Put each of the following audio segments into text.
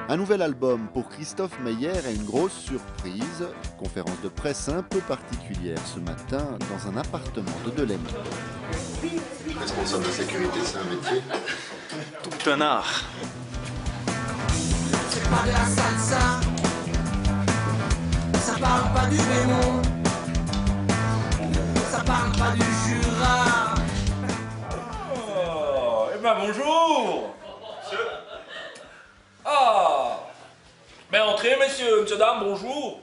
Un nouvel album pour Christophe Meyer et une grosse surprise. Conférence de presse un peu particulière ce matin dans un appartement de Delémont. Responsable de sécurité, c'est un métier. Tout un art. C'est pas de la salsa, ça parle pas du Bémont, ça parle pas du Jura. Oh, eh ben bonjour. Monsieur. Ah. Mais entrez, messieurs, dames, bonjour.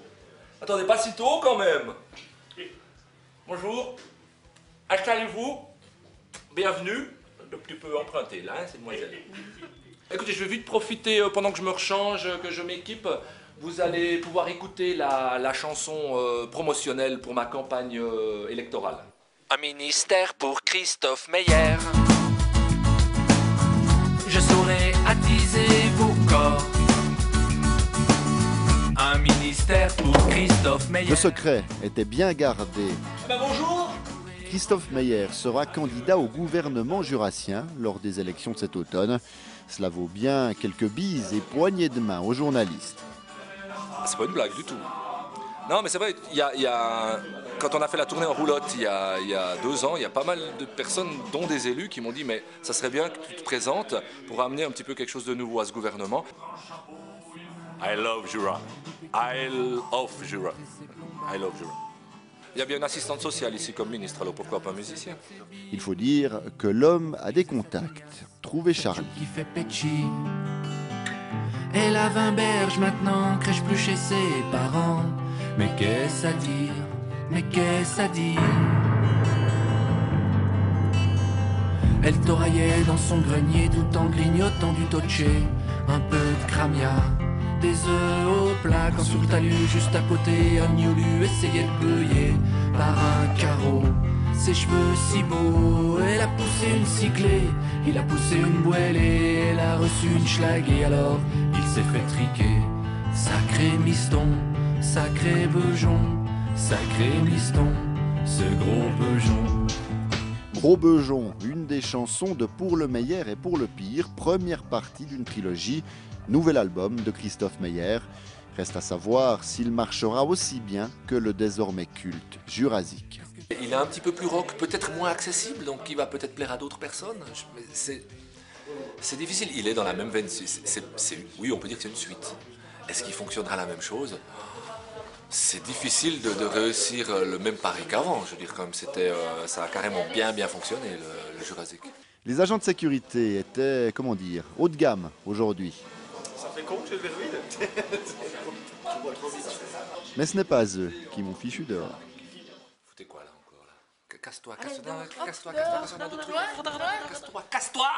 Attendez pas si tôt quand même. Bonjour. Installez-vous. Bienvenue. Un petit peu emprunté là, hein, ces demoiselles. Écoutez, je vais vite profiter pendant que je me rechange, que je m'équipe. Vous allez pouvoir écouter la chanson promotionnelle pour ma campagne électorale. Un ministère pour Christophe Meyer. Je saurais attiser vos corps. Un ministère pour Christophe Meyer. Le secret était bien gardé. Eh ben bonjour. Christophe Meyer sera candidat au gouvernement jurassien lors des élections de cet automne. Cela vaut bien quelques bises et poignées de main aux journalistes. C'est pas une blague du tout. Non, mais c'est vrai, quand on a fait la tournée en roulotte il y a 2 ans, il y a pas mal de personnes, dont des élus, qui m'ont dit mais ça serait bien que tu te présentes pour amener un petit peu quelque chose de nouveau à ce gouvernement. I love Jura. I love Jura. I love Jura. Il y a bien une assistante sociale ici comme ministre, alors pourquoi pas un musicien? Il faut dire que l'homme a des contacts. Trouvez Charlie. Qui fait Pecci. Elle a 20 berges maintenant, crèche plus chez ses parents. Mais qu'est-ce à dire? Mais qu'est-ce à dire? Elle toraillait dans son grenier tout en grignotant du toché. Un peu de cramia, des œufs au plat. Quand sur le talus juste à côté, un gnoulu essayait de cueillir par un carreau. Ses cheveux si beaux, elle a poussé une cyclée, il a poussé une bouellée, elle a reçu une schlag et alors il s'est fait triquer. Sacré miston, sacré beujon, sacré miston, ce gros beujon. Gros Beujon, une des chansons de Pour le meilleur et pour le pire, première partie d'une trilogie, nouvel album de Christophe Meyer. Reste à savoir s'il marchera aussi bien que le désormais culte Jurassique. Il est un petit peu plus rock, peut-être moins accessible, donc il va peut-être plaire à d'autres personnes. C'est difficile, il est dans la même veine, oui on peut dire que c'est une suite. Est-ce qu'il fonctionnera la même chose? C'est difficile de réussir le même pari qu'avant, je veux dire, comme ça a carrément bien fonctionné le Jurassique. Les agents de sécurité étaient, comment dire, haut de gamme aujourd'hui. Ça fait con, j'ai le verre vide. Mais ce n'est pas eux qui m'ont fichu dehors. Foutez quoi là encore là? Casse-toi, on a d'autres trucs. Casse-toi.